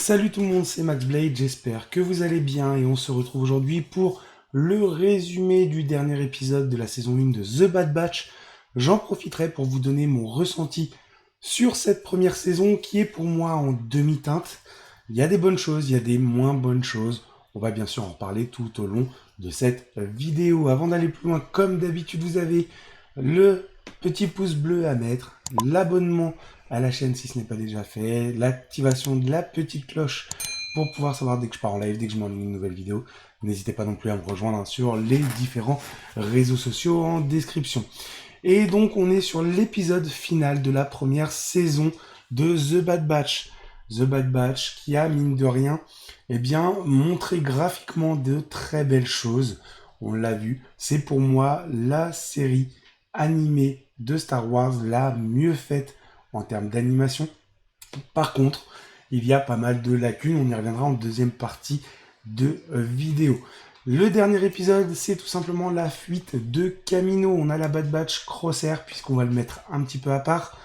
Salut tout le monde, c'est Max Blade, j'espère que vous allez bien et on se retrouve aujourd'hui pour le résumé du dernier épisode de la saison 1 de The Bad Batch. J'en profiterai pour vous donner mon ressenti sur cette première saison qui est pour moi en demi-teinte. Il y a des bonnes choses, il y a des moins bonnes choses. On va bien sûr en parler tout au long de cette vidéo. Avant d'aller plus loin, comme d'habitude, vous avez le petit pouce bleu à mettre, l'abonnement à la chaîne si ce n'est pas déjà fait, l'activation de la petite cloche pour pouvoir savoir dès que je pars en live, dès que je m'enligne une nouvelle vidéo. N'hésitez pas non plus à me rejoindre sur les différents réseaux sociaux en description. Et donc on est sur l'épisode final de la première saison de The Bad Batch. The Bad Batch qui a, mine de rien, montré graphiquement de très belles choses. On l'a vu, c'est pour moi la série animée de Star Wars la mieux faite en termes d'animation. Par contre, il y a pas mal de lacunes, on y reviendra en deuxième partie de vidéo. Le dernier épisode, c'est tout simplement la fuite de Kamino. On a la Bad Batch Crosshair, puisqu'on va le mettre un petit peu à part,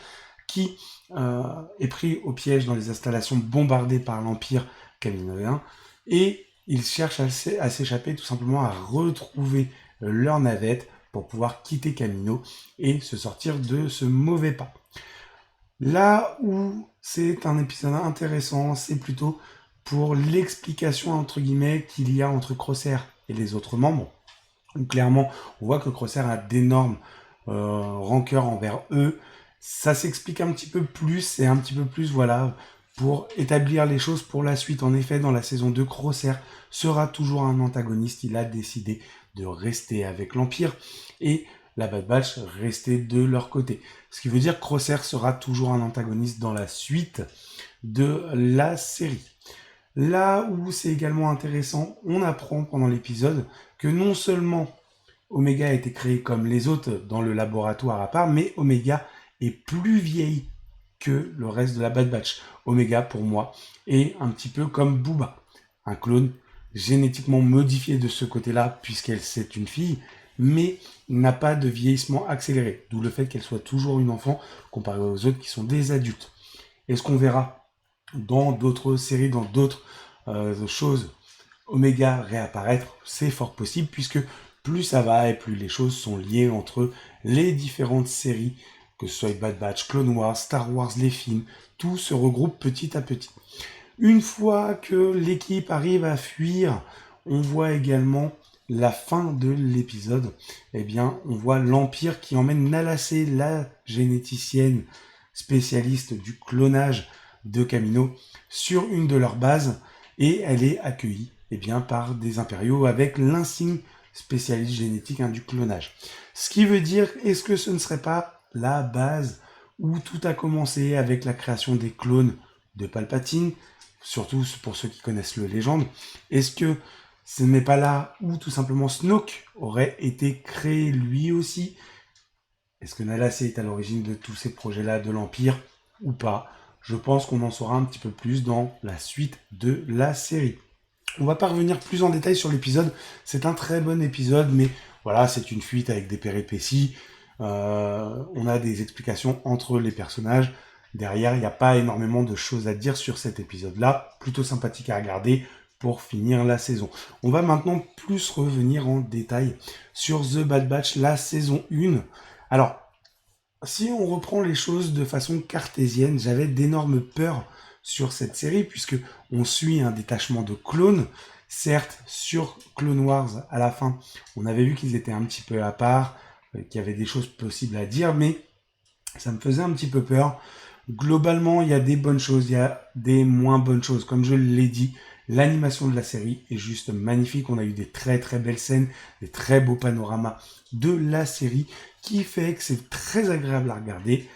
qui est pris au piège dans les installations bombardées par l'Empire Kaminoïen. Et ils cherchent à s'échapper, tout simplement à retrouver leur navette pour pouvoir quitter Kamino et se sortir de ce mauvais pas. Là où c'est un épisode intéressant, c'est plutôt pour l'explication entre guillemets qu'il y a entre Crosshair et les autres membres. Où clairement, on voit que Crosshair a d'énormes rancœurs envers eux. Ça s'explique un petit peu plus et un petit peu plus, voilà, pour établir les choses pour la suite. En effet, dans la saison 2, Crosshair sera toujours un antagoniste. Il a décidé de rester avec l'Empire et la Bad Batch rester de leur côté. Ce qui veut dire que Crosshair sera toujours un antagoniste dans la suite de la série. Là où c'est également intéressant, on apprend pendant l'épisode que non seulement Omega a été créé comme les autres dans le laboratoire à part, mais Omega est plus vieille que le reste de la Bad Batch. Omega, pour moi, est un petit peu comme Booba, un clone génétiquement modifié de ce côté-là, puisqu'elle c'est une fille, mais n'a pas de vieillissement accéléré, d'où le fait qu'elle soit toujours une enfant comparée aux autres qui sont des adultes. Est-ce qu'on verra dans d'autres séries, dans d'autres choses, Omega réapparaître? C'est fort possible, puisque plus ça va et plus les choses sont liées entre les différentes séries, que ce soit Bad Batch, Clone Wars, Star Wars, les films, tout se regroupe petit à petit. Une fois que l'équipe arrive à fuir, on voit également la fin de l'épisode. On voit l'Empire qui emmène Nalacé, la généticienne spécialiste du clonage de Kamino, sur une de leurs bases, et elle est accueillie par des impériaux avec l'insigne spécialiste génétique du clonage. Ce qui veut dire, est-ce que ce ne serait pas la base où tout a commencé avec la création des clones de Palpatine, surtout pour ceux qui connaissent le Légende? Est-ce que ce n'est pas là où tout simplement Snoke aurait été créé lui aussi? Est-ce que Nalacé est à l'origine de tous ces projets-là de l'Empire ou pas? Je pense qu'on en saura un petit peu plus dans la suite de la série. On va pas revenir plus en détail sur l'épisode, c'est un très bon épisode, mais voilà, c'est une fuite avec des péripéties, on a des explications entre les personnages. Derrière, il n'y a pas énormément de choses à dire sur cet épisode-là, plutôt sympathique à regarder pour finir la saison. On va maintenant plus revenir en détail sur The Bad Batch, la saison 1. Alors, si on reprend les choses de façon cartésienne, j'avais d'énormes peurs sur cette série, puisque on suit un détachement de clones. Certes, sur Clone Wars, à la fin, on avait vu qu'ils étaient un petit peu à part, qu'il y avait des choses possibles à dire, mais ça me faisait un petit peu peur. Globalement, il y a des bonnes choses, il y a des moins bonnes choses. Comme je l'ai dit, l'animation de la série est juste magnifique. On a eu des très très belles scènes, des très beaux panoramas de la série, qui fait que c'est très agréable à regarder.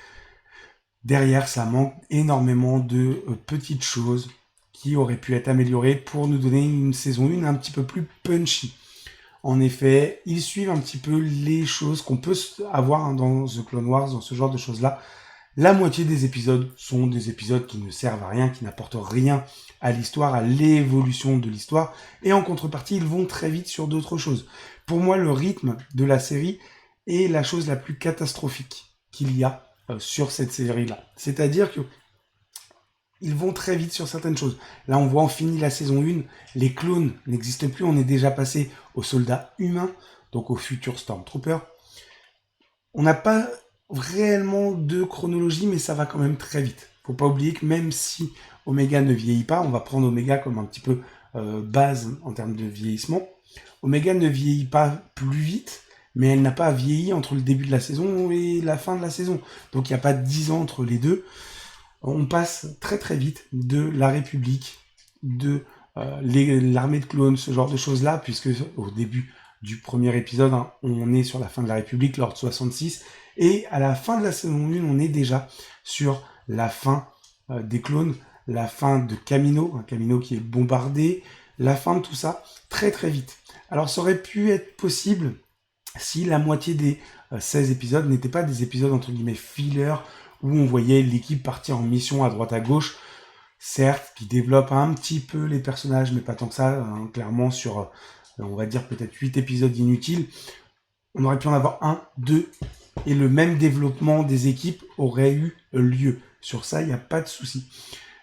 Derrière, ça manque énormément de petites choses qui auraient pu être améliorées pour nous donner une saison 1 un petit peu plus punchy. En effet, ils suivent un petit peu les choses qu'on peut avoir dans The Clone Wars, dans ce genre de choses-là. La moitié des épisodes sont des épisodes qui ne servent à rien, qui n'apportent rien à l'histoire, à l'évolution de l'histoire. Et en contrepartie, ils vont très vite sur d'autres choses. Pour moi, le rythme de la série est la chose la plus catastrophique qu'il y a sur cette série-là. C'est-à-dire que ils vont très vite sur certaines choses. Là, on voit, on finit la saison 1, les clones n'existent plus, on est déjà passé aux soldats humains, donc aux futurs Stormtroopers. On n'a pas réellement de chronologie, mais ça va quand même très vite. Faut pas oublier que même si Omega ne vieillit pas, on va prendre Omega comme un petit peu base en termes de vieillissement. Omega ne vieillit pas plus vite, mais elle n'a pas vieilli entre le début de la saison et la fin de la saison. Donc il n'y a pas 10 ans entre les deux. On passe très très vite de la République, de l'armée de clones, ce genre de choses-là, puisque au début du premier épisode, hein, on est sur la fin de la République, l'ordre 66, et à la fin de la saison 1, on est déjà sur la fin des clones, la fin de Kamino, un Kamino qui est bombardé, la fin de tout ça, très très vite. Alors ça aurait pu être possible si la moitié des 16 épisodes n'étaient pas des épisodes entre guillemets filler, où on voyait l'équipe partir en mission à droite à gauche, certes, qui développe un petit peu les personnages, mais pas tant que ça, hein, clairement sur, on va dire peut-être 8 épisodes inutiles, on aurait pu en avoir 1, 2, et le même développement des équipes aurait eu lieu. Sur ça, il n'y a pas de souci.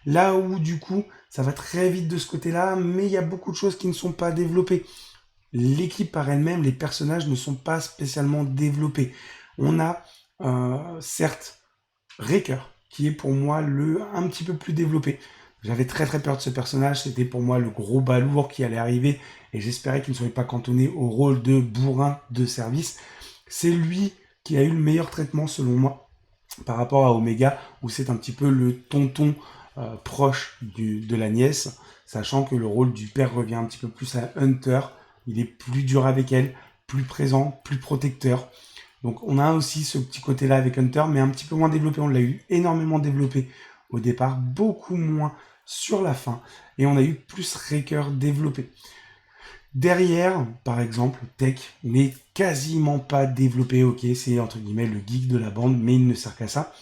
Là où, du coup, ça va très vite de ce côté-là, mais il y a beaucoup de choses qui ne sont pas développées. L'équipe par elle-même, les personnages ne sont pas spécialement développés. On a, certes, Wrecker, qui est pour moi un petit peu plus développé. J'avais très très peur de ce personnage, c'était pour moi le gros balourd qui allait arriver, et j'espérais qu'il ne serait pas cantonné au rôle de bourrin de service. C'est lui qui a eu le meilleur traitement selon moi, par rapport à Omega, où c'est un petit peu le tonton proche de la nièce, sachant que le rôle du père revient un petit peu plus à Hunter, il est plus dur avec elle, plus présent, plus protecteur. Donc on a aussi ce petit côté-là avec Hunter, mais un petit peu moins développé. On l'a eu énormément développé au départ, beaucoup moins sur la fin. Et on a eu plus Wrecker développé. Derrière, par exemple, Tech n'est quasiment pas développé. Ok, c'est entre guillemets le geek de la bande, mais il ne sert qu'à ça.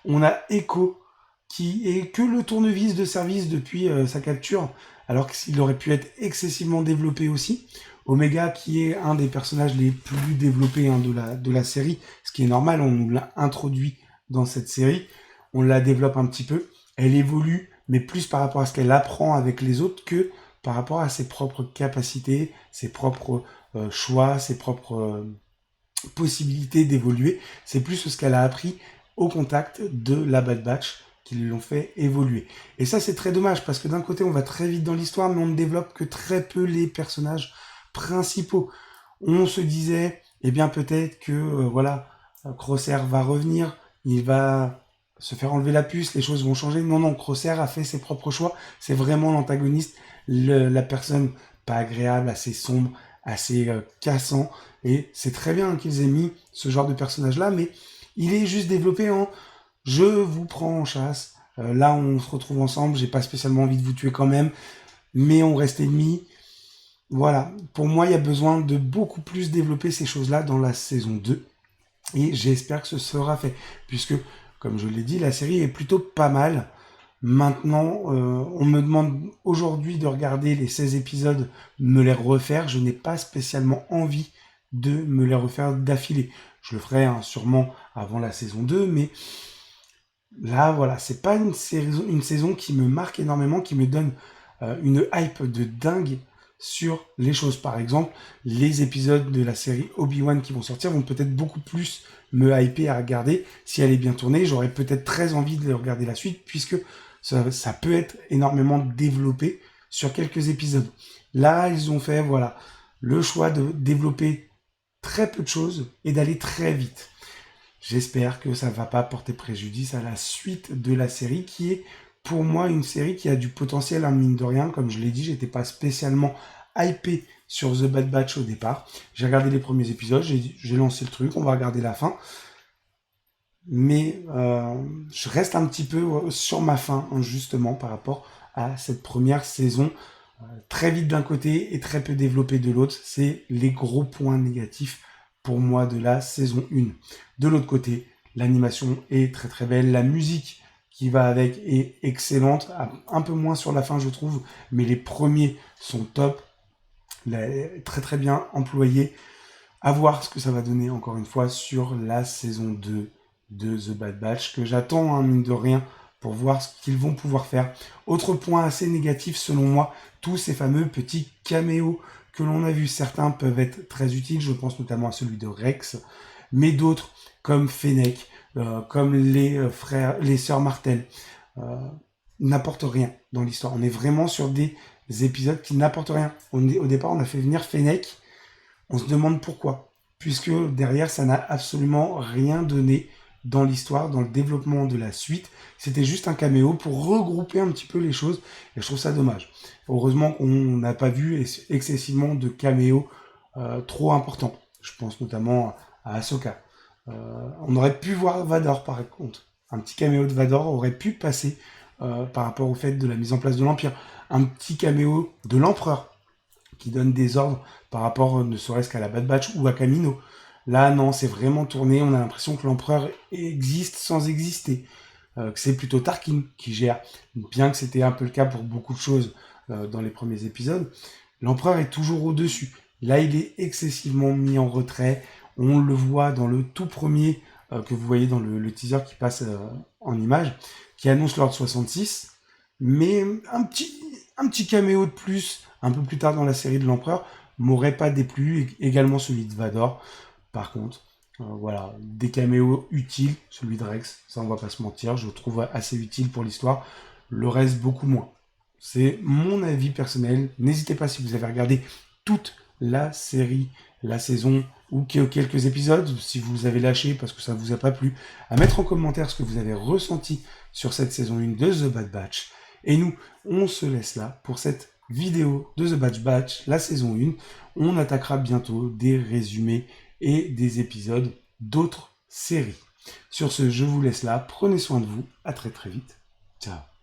On a Echo, qui est que le tournevis de service depuis sa capture, alors qu'il aurait pu être excessivement développé aussi. Omega, qui est un des personnages les plus développés hein, de la série, ce qui est normal, on nous l'a introduit dans cette série, on la développe un petit peu, elle évolue, mais plus par rapport à ce qu'elle apprend avec les autres que par rapport à ses propres capacités, ses propres choix, ses propres possibilités d'évoluer. C'est plus ce qu'elle a appris au contact de la Bad Batch qui l'ont fait évoluer. Et ça, c'est très dommage, parce que d'un côté, on va très vite dans l'histoire, mais on ne développe que très peu les personnages principaux. On se disait, eh bien peut-être que voilà, Crosshair va revenir, il va se faire enlever la puce, les choses vont changer. Non, non, Crosshair a fait ses propres choix. C'est vraiment l'antagoniste, la personne pas agréable, assez sombre, assez cassant. Et c'est très bien qu'ils aient mis ce genre de personnage-là, mais il est juste développé en je vous prends en chasse. Là, on se retrouve ensemble. J'ai pas spécialement envie de vous tuer quand même, mais on reste ennemis. Voilà, pour moi, il y a besoin de beaucoup plus développer ces choses-là dans la saison 2. Et j'espère que ce sera fait. Puisque, comme je l'ai dit, la série est plutôt pas mal. Maintenant, on me demande aujourd'hui de regarder les 16 épisodes, me les refaire. Je n'ai pas spécialement envie de me les refaire d'affilée. Je le ferai hein, sûrement avant la saison 2, mais là, voilà, c'est pas une saison qui me marque énormément, qui me donne une hype de dingue sur les choses. Par exemple, les épisodes de la série Obi-Wan qui vont sortir vont peut-être beaucoup plus me hyper à regarder. Si elle est bien tournée, j'aurais peut-être très envie de regarder la suite, puisque ça peut être énormément développé sur quelques épisodes. Là, ils ont fait, voilà, le choix de développer très peu de choses et d'aller très vite. J'espère que ça ne va pas porter préjudice à la suite de la série, qui est pour moi une série qui a du potentiel, hein, mine de rien. Comme je l'ai dit, j'étais pas spécialement hypé sur The Bad Batch au départ. J'ai regardé les premiers épisodes, j'ai lancé le truc, on va regarder la fin. Mais je reste un petit peu sur ma faim, hein, justement, par rapport à cette première saison. Très vite d'un côté et très peu développé de l'autre. C'est les gros points négatifs pour moi de la saison 1. De l'autre côté, l'animation est très très belle, la musique qui va avec est excellente, un peu moins sur la fin je trouve, mais les premiers sont top, très très bien employés. À voir ce que ça va donner encore une fois sur la saison 2 de The Bad Batch, que j'attends, hein, mine de rien, pour voir ce qu'ils vont pouvoir faire. Autre point assez négatif selon moi, tous ces fameux petits caméos que l'on a vus. Certains peuvent être très utiles, je pense notamment à celui de Rex, mais d'autres, comme Fennec, comme les sœurs Martel, n'apportent rien dans l'histoire. On est vraiment sur des épisodes qui n'apportent rien. Au départ, on a fait venir Fennec, on se demande pourquoi, puisque derrière, ça n'a absolument rien donné dans l'histoire, dans le développement de la suite. C'était juste un caméo pour regrouper un petit peu les choses, et je trouve ça dommage. Heureusement qu'on n'a pas vu excessivement de caméos trop importants. Je pense notamment à Ahsoka. On aurait pu voir Vador par contre. Un petit caméo de Vador aurait pu passer par rapport au fait de la mise en place de l'Empire. Un petit caméo de l'Empereur qui donne des ordres par rapport ne serait-ce qu'à la Bad Batch ou à Kamino. Là, non, c'est vraiment tourné. On a l'impression que l'Empereur existe sans exister. Que c'est plutôt Tarkin qui gère. Bien que c'était un peu le cas pour beaucoup de choses dans les premiers épisodes, l'Empereur est toujours au-dessus. Là, il est excessivement mis en retrait. On le voit dans le tout premier que vous voyez dans le teaser qui passe en image, qui annonce l'ordre 66, mais un petit caméo de plus, un peu plus tard dans la série de l'Empereur, m'aurait pas déplu, également celui de Vador. Par contre, voilà, des caméos utiles, celui de Rex, ça on va pas se mentir, je le trouve assez utile pour l'histoire, le reste beaucoup moins. C'est mon avis personnel, n'hésitez pas si vous avez regardé toute la série, la saison ou quelques épisodes, si vous avez lâché parce que ça ne vous a pas plu, à mettre en commentaire ce que vous avez ressenti sur cette saison 1 de The Bad Batch. Et nous, on se laisse là pour cette vidéo de The Bad Batch, la saison 1. On attaquera bientôt des résumés et des épisodes d'autres séries. Sur ce, je vous laisse là, prenez soin de vous, à très très vite. Ciao.